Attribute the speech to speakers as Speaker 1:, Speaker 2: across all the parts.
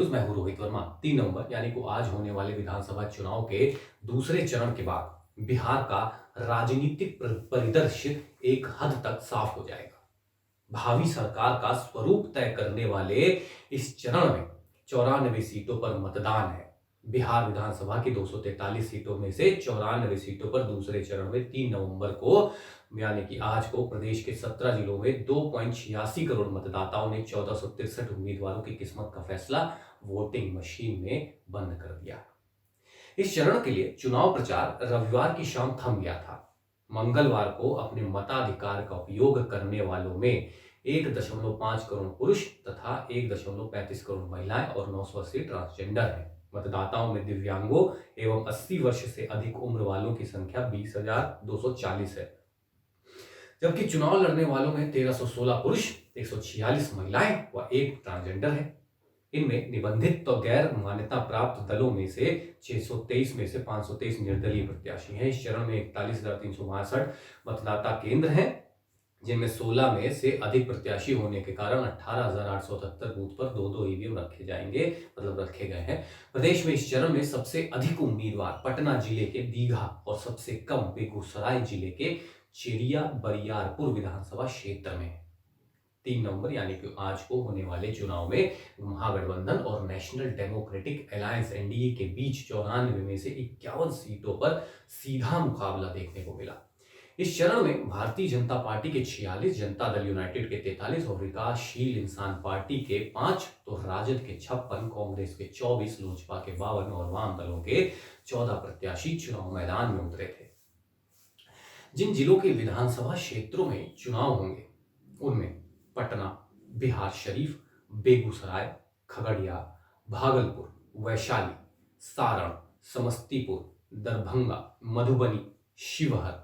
Speaker 1: News मैं हूं रोहित वर्मा। 3 नवंबर यानी को आज होने वाले विधानसभा चुनाव के दूसरे चरण के बाद बिहार का राजनीतिक परिदृश्य एक हद तक साफ हो जाएगा। भावी सरकार का स्वरूप तय करने वाले इस चरण में 94 सीटों पर मतदान है। बिहार विधानसभा की 243 सीटों में से 94 सीटों पर दूसरे चरण में 3 नवंबर को यानी कि आज को प्रदेश के 17 जिलों में 2.86 करोड़ मतदाताओं ने 1463 उम्मीदवारों की किस्मत का फैसला वोटिंग मशीन में बंद कर दिया। इस चरण के लिए चुनाव प्रचार रविवार की शाम थम गया था। मंगलवार को अपने मताधिकार का उपयोग करने वालों में 1.5 करोड़ पुरुष तथा 1.35 करोड़ महिलाएं और 980 ट्रांसजेंडर हैं। मतदाताओं में दिव्यांगों एवं 80 वर्ष से अधिक उम्र वालों की संख्या 20,240 है, जबकि चुनाव लड़ने वालों में 1316 पुरुष, 146 महिलाएं व 1 ट्रांसजेंडर है। इनमें निबंधित तो गैर मान्यता प्राप्त दलों में से 623 में से 523 निर्दलीय प्रत्याशी हैं। इस चरण में 41,362 मतदाता केंद्र हैं, जिनमें 16 में से अधिक प्रत्याशी होने के कारण 18,878 बूथ पर 2-2 ईवीएम रखे जाएंगे, मतलब रखे गए हैं। प्रदेश में इस चरण में सबसे अधिक उम्मीदवार पटना जिले के दीघा और सबसे कम बेगूसराय जिले के चिड़िया बरियारपुर विधानसभा क्षेत्र में है। 3 नवंबर यानी कि आज को होने वाले चुनाव में महागठबंधन और नेशनल डेमोक्रेटिक अलायंस एनडीए के बीच 94 में से 51 सीटों पर सीधा मुकाबला देखने को मिला। इस चरण में भारतीय जनता पार्टी के 46, जनता दल यूनाइटेड के 43 और विकासशील इंसान पार्टी के 5, तो राजद के 56, कांग्रेस के 24, लोजपा के 52 और वाम दलों के 14 प्रत्याशी चुनाव मैदान में उतरे थे। जिन जिलों के विधानसभा क्षेत्रों में चुनाव होंगे उनमें पटना, बिहार शरीफ, बेगूसराय, खगड़िया, भागलपुर, वैशाली, सारण, समस्तीपुर, दरभंगा, मधुबनी, शिवहर,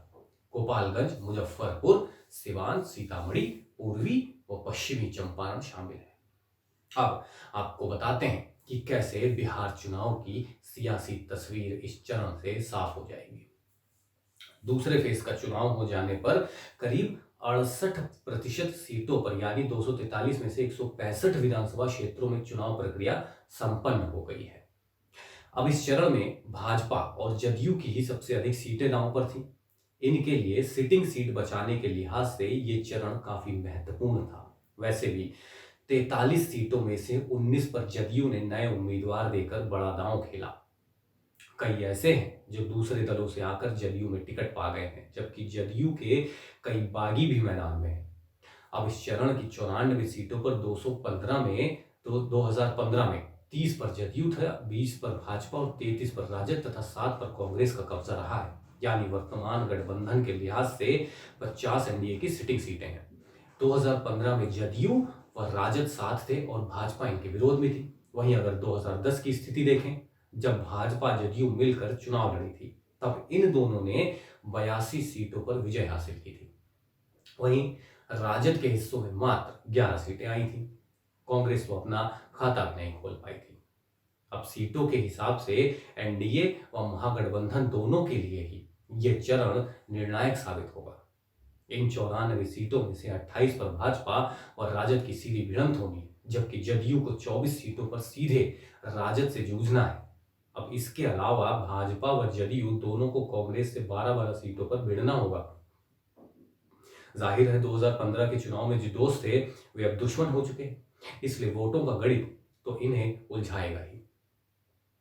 Speaker 1: गोपालगंज, मुजफ्फरपुर, सिवान, सीतामढ़ी, पूर्वी व पश्चिमी चंपारण शामिल है। अब आपको बताते हैं कि कैसे बिहार चुनाव की सियासी तस्वीर इस चरण से साफ हो जाएगी। दूसरे फेज का चुनाव हो जाने पर करीब 68% सीटों पर यानी 243 में से 165 विधानसभा क्षेत्रों में चुनाव प्रक्रिया संपन्न हो गई है। अब इस चरण में भाजपा और जदयू की ही सबसे अधिक सीटें दांव पर थी। इनके लिए सिटिंग सीट बचाने के लिहाज से ये चरण काफी महत्वपूर्ण था। वैसे भी 43 सीटों में से 19 पर जदयू ने नए उम्मीदवार देकर बड़ा दांव खेला। कई ऐसे हैं जो दूसरे दलों से आकर जदयू में टिकट पा गए हैं, जबकि जदयू के कई बागी भी मैदान में हैं। अब इस चरण की 94 सीटों पर 215 में तो 2015 में 30 पर जदयू था, 20 पर भाजपा और 33 पर राजद तथा 7 पर कांग्रेस का कब्जा रहा है। यानी वर्तमान गठबंधन के लिहाज से 50 एनडीए की सिटिंग सीटें हैं। 2015 में जदयू व राजद साथ थे और भाजपा इनके विरोध में थी। वहीं अगर 2010 की स्थिति देखें, जब भाजपा जदयू मिलकर चुनाव लड़ी थी, तब इन दोनों ने 82 सीटों पर विजय हासिल की थी। वहीं राजद के हिस्सों में मात्र 11 सीटें आई थी। कांग्रेस तो अपना खाता भी नहीं खोल पाई थी। अब सीटों के हिसाब से एनडीए व महागठबंधन दोनों के लिए ही यह चरण निर्णायक साबित होगा। इन 94 सीटों में से 28 पर भाजपा और राजद की सीधी भिड़ंत होगी, जबकि जदयू को 24 सीटों पर सीधे राजद से जूझना है। अब इसके अलावा भाजपा व जदयू दोनों को कांग्रेस से 12-12 सीटों पर भिड़ना होगा। जाहिर है 2015 के चुनाव में जो दोस्त थे वे अब दुश्मन हो चुके हैं, इसलिए वोटों का गणित तो इन्हें उलझाएगा ही।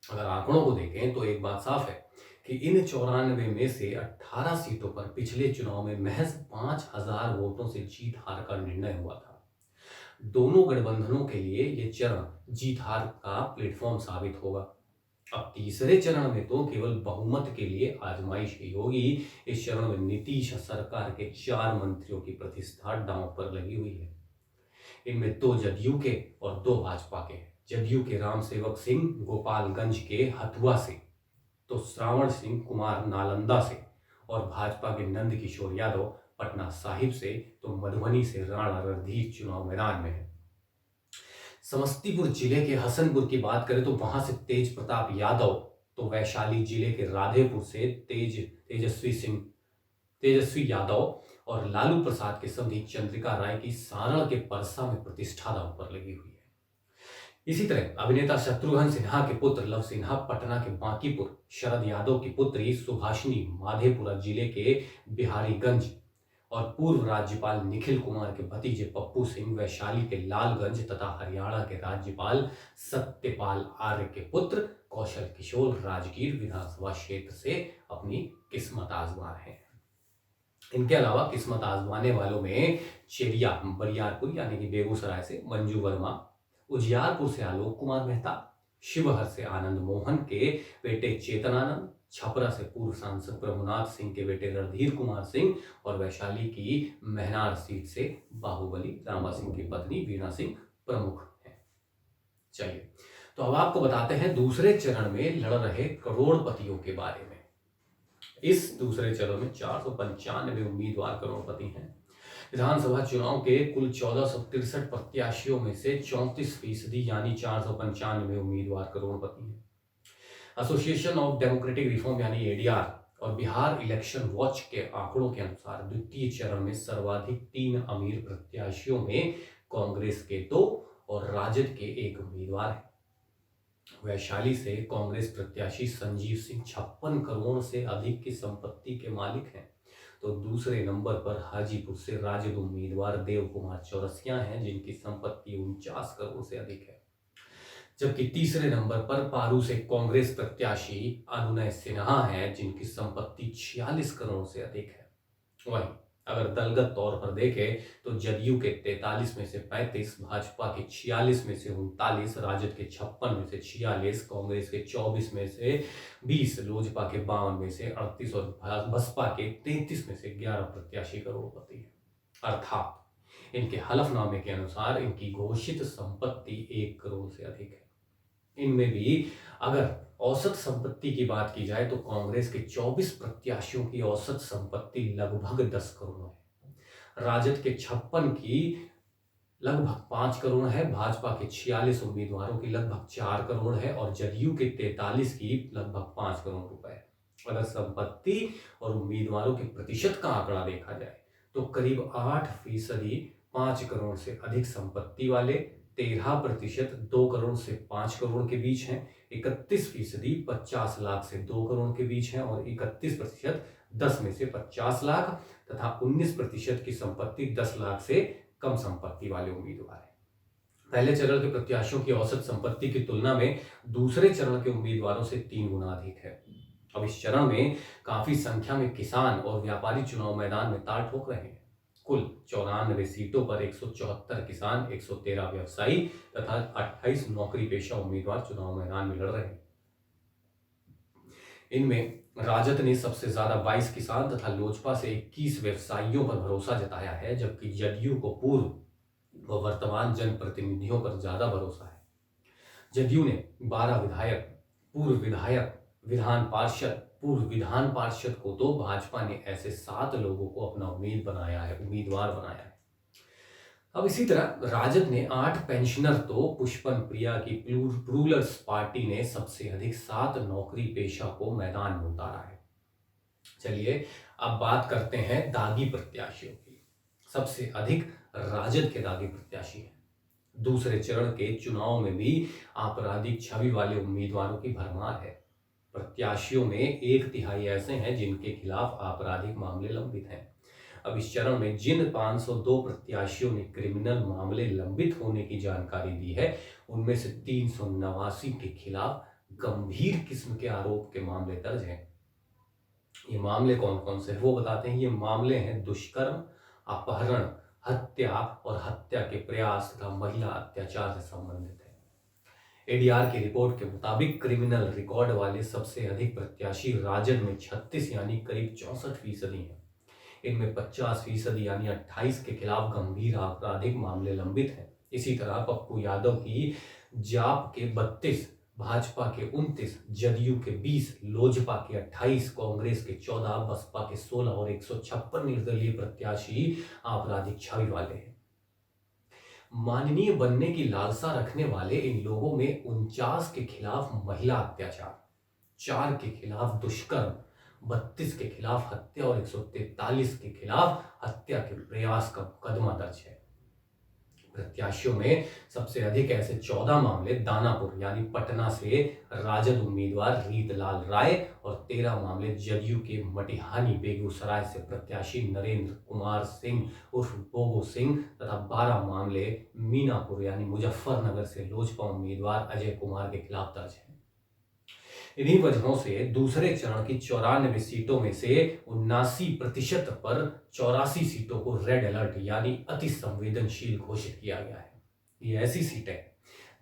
Speaker 1: अगर आंकड़ों को देखें तो एक बात साफ है कि इन 94 में से 18 सीटों पर पिछले चुनाव में महज 5,000 वोटों से जीत हार का निर्णय हुआ था। दोनों गठबंधनों के लिए यह चरण जीत हार का प्लेटफॉर्म साबित होगा। अब तीसरे चरण में तो केवल बहुमत के लिए आजमाइश ही होगी। इस चरण में नीतीश सरकार के 4 मंत्रियों की प्रतिष्ठा दांव पर लगी हुई है। इनमें 2 जदयू के और 2 भाजपा के हैं। जदयू के राम सेवक सिंह गोपालगंज के हथुआ से, तो श्रावण सिंह कुमार नालंदा से, और भाजपा के नंद किशोर यादव पटना साहिब से, तो मधुबनी से राणा रणधीर चुनाव मैदान में है। समस्तीपुर जिले के हसनपुर की बात करें तो वहां से तेज प्रताप यादव, तो वैशाली जिले के राधेपुर से तेजस्वी यादव और लालू प्रसाद के समधी चंद्रिका राय की सारण के परसा में प्रतिष्ठा दांव पर लगी हुई है। इसी तरह अभिनेता शत्रुघ्न सिन्हा के पुत्र लव सिन्हा पटना के बांकीपुर, शरद यादव की पुत्री सुभाषिनी माधेपुरा जिले के बिहारीगंज और पूर्व राज्यपाल निखिल कुमार के भतीजे पप्पू सिंह वैशाली के लालगंज तथा हरियाणा के राज्यपाल सत्यपाल आर्य के पुत्र कौशल किशोर राजगीर विधानसभा क्षेत्र से अपनी किस्मत आजमा रहे हैं। इनके अलावा किस्मत आजमाने वालों में चेरिया बरियारपुर यानी कि बेगूसराय से मंजू वर्मा, उजियारपुर से आलोक कुमार मेहता, शिवहर से आनंद मोहन के बेटे चेतनानंद, छपरा से पूर्व सांसद प्रभुनाथ सिंह के बेटे रणधीर कुमार सिंह और वैशाली की महनार सीट से बाहुबली रामा सिंह की पत्नी वीणा सिंह प्रमुख हैं। चलिए तो अब आपको बताते हैं दूसरे चरण में लड़ रहे करोड़पतियों के बारे में। इस दूसरे चरण में 495 उम्मीदवार करोड़पति हैं। विधानसभा चुनाव के कुल 1463 प्रत्याशियों में से 34% यानी 495 उम्मीदवार करोड़पति हैं। एसोसिएशन ऑफ डेमोक्रेटिक रिफॉर्म यानी एडीआर और बिहार इलेक्शन वॉच के आंकड़ों के अनुसार द्वितीय चरण में सर्वाधिक 3 अमीर प्रत्याशियों में कांग्रेस के 2 और राजद के 1 उम्मीदवार हैं। वैशाली से कांग्रेस प्रत्याशी संजीव सिंह 56 करोड़ से अधिक की संपत्ति के मालिक हैं, तो दूसरे नंबर पर हाजीपुर से राजद उम्मीदवार देव कुमार चौरसिया हैं जिनकी संपत्ति 49 करोड़ से अधिक है। जबकि तीसरे नंबर पर पारू से कांग्रेस प्रत्याशी अनुनय सिन्हा हैं जिनकी संपत्ति 46 करोड़ से अधिक है। वहीं अगर दलगत तौर पर देखें तो जदयू के 43 में से 35, भाजपा के 46 में से 39, राजद के 56 में से 46, कांग्रेस के 24 में से 20, लोजपा के 52 में से 38 और बसपा के 33 में से 11 प्रत्याशी करोड़पति हैं। अर्थात इनके हलफनामे के अनुसार इनकी घोषित संपत्ति 1 करोड़ से अधिक है। इनमें भी अगर औसत संपत्ति की बात की जाए तो कांग्रेस के 24 प्रत्याशियों की औसत संपत्ति लगभग 10 करोड़ है, राजद के 56 की लगभग 5 करोड़ है, भाजपा के 46 उम्मीदवारों की लगभग 4 करोड़ है और जदयू के 43 की लगभग 5 करोड़ रुपए है। अगर संपत्ति और उम्मीदवारों के प्रतिशत का आंकड़ा देखा जाए तो करीब 8% 5 करोड़ से अधिक संपत्ति वाले, 13% 2 करोड़ से 5 करोड़ के बीच हैं, 31% 50 लाख से 2 करोड़ के बीच हैं और 31% 10 में से 50 लाख तथा 19% की संपत्ति 10 लाख से कम संपत्ति वाले उम्मीदवार हैं। पहले चरण के प्रत्याशियों की औसत संपत्ति की तुलना में दूसरे चरण के उम्मीदवारों से 3 गुना अधिक है। अब इस चरण में काफी संख्या में किसान और व्यापारी चुनाव मैदान में ताल ठोक रहे हैं। कुल 94 सीटों पर 174 किसान, 113 व्यवसायी तथा 28 नौकरी पेशा उम्मीदवार चुनाव मैदान में लड़ रहे हैं। इनमें राजद ने सबसे ज्यादा 22 किसान तथा लोजपा से 21 व्यवसायियों पर भरोसा जताया है, जबकि जदयू को पूर्व व वर्तमान जनप्रतिनिधियों पर ज्यादा भरोसा है। जदयू ने 12 विधायक, पूर्व विधायक, पूर्व विधान पार्षद को तो भाजपा ने ऐसे 7 लोगों को अपना उम्मीदवार बनाया है। अब इसी तरह राजद ने 8 पेंशनर तो पुष्पन प्रिया की प्लूरल्स पार्टी ने सबसे अधिक 7 नौकरी पेशा को मैदान में उतारा है। चलिए अब बात करते हैं दागी प्रत्याशियों की। सबसे अधिक राजद के दागी प्रत्याशी हैं। दूसरे चरण के चुनाव में भी आपराधिक छवि वाले उम्मीदवारों की भरमार है। प्रत्याशियों में 1/3 ऐसे हैं जिनके खिलाफ आपराधिक मामले लंबित हैं। अब इस चरण में जिन 502 प्रत्याशियों ने क्रिमिनल मामले लंबित होने की जानकारी दी है, उनमें से 389 के खिलाफ गंभीर किस्म के आरोप के मामले दर्ज हैं। ये मामले कौन कौन से वो बताते हैं। ये मामले हैं दुष्कर्म, अपहरण, हत्या और हत्या के प्रयास तथा महिला अत्याचार से संबंधित है। एडीआर की रिपोर्ट के मुताबिक क्रिमिनल रिकॉर्ड वाले सबसे अधिक प्रत्याशी राजद में 36 यानी करीब 64% हैं। इनमें 50% यानी 28 के खिलाफ गंभीर आपराधिक मामले लंबित हैं। इसी तरह पप्पू यादव की जाप के 32, भाजपा के 29, जदयू के 20, लोजपा के 28, कांग्रेस के 14, बसपा के 16 और 156 निर्दलीय प्रत्याशी आपराधिक छवि वाले हैं। माननीय बनने की लालसा रखने वाले इन लोगों में 49 के खिलाफ महिला अत्याचार, 4 के खिलाफ दुष्कर्म, 32 के खिलाफ हत्या और 143 के खिलाफ हत्या के प्रयास का मुकदमा दर्ज है। प्रत्याशियों में सबसे अधिक ऐसे 14 मामले दानापुर यानी पटना से राजद उम्मीदवार रीतलाल राय और 13 मामले जदयू के मटिहानी बेगूसराय से प्रत्याशी नरेंद्र कुमार सिंह उर्फ बोगो सिंह तथा 12 मामले मीनापुर यानी मुजफ्फरनगर से लोजपा उम्मीदवार अजय कुमार के खिलाफ दर्ज है। इन्हीं वजहों से दूसरे चरण की 94 सीटों में से 79% पर 84 सीटों को रेड अलर्ट यानी अति संवेदनशील घोषित किया गया है। ये ऐसी सीटें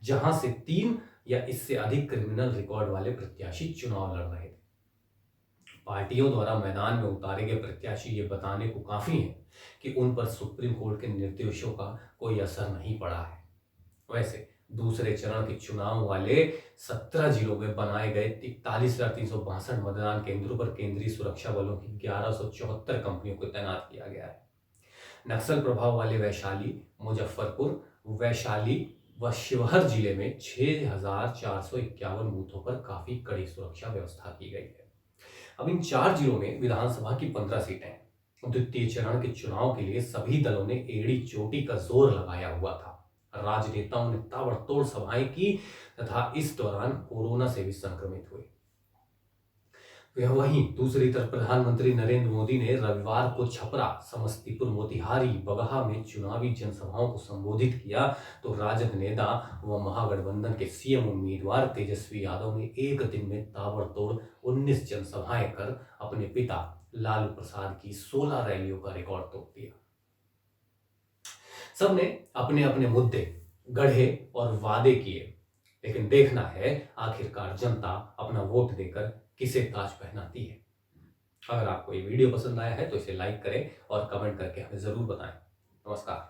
Speaker 1: जहां से 3 या इससे अधिक क्रिमिनल रिकॉर्ड वाले प्रत्याशी चुनाव लड़ रहे थे। पार्टियों द्वारा मैदान में उतारे गए प्रत्याशी ये बताने को काफी है कि उन पर सुप्रीम कोर्ट के निर्देशों का कोई असर नहीं पड़ा है। वैसे दूसरे चरण के चुनाव वाले 17 जिलों में बनाए गए 41,362 मतदान केंद्रों पर केंद्रीय सुरक्षा बलों की 1174 कंपनियों को तैनात किया गया है। नक्सल प्रभाव वाले वैशाली, मुजफ्फरपुर, वैशाली व शिवहर जिले में 6,451 बूथों पर काफी कड़ी सुरक्षा व्यवस्था की गई है। अब इन 4 जिलों में विधानसभा की 15 सीटें हैं। द्वितीय चरण के चुनाव के लिए सभी दलों ने एड़ी चोटी का जोर लगाया हुआ था। राजनेताओं ने ताबड़तोड़ सभाएं की तथा इस दौरान कोरोना से भी संक्रमित हुए। वहीं दूसरी तरफ प्रधानमंत्री नरेंद्र मोदी ने रविवार को छपरा, समस्तीपुर, मोतिहारी, बगहा में चुनावी जनसभाओं को संबोधित किया तो राजद नेता व महागठबंधन के सीएम उम्मीदवार तेजस्वी यादव ने एक दिन में ताबड़तोड़ 19 जनसभाएं कर अपने पिता लालू प्रसाद की 16 रैलियों का रिकॉर्ड तोड़ दिया। सबने अपने अपने मुद्दे गढ़े और वादे किए, लेकिन देखना है आखिरकार जनता अपना वोट देकर किसे ताज पहनाती है। अगर आपको ये वीडियो पसंद आया है तो इसे लाइक करें और कमेंट करके हमें जरूर बताएं। नमस्कार।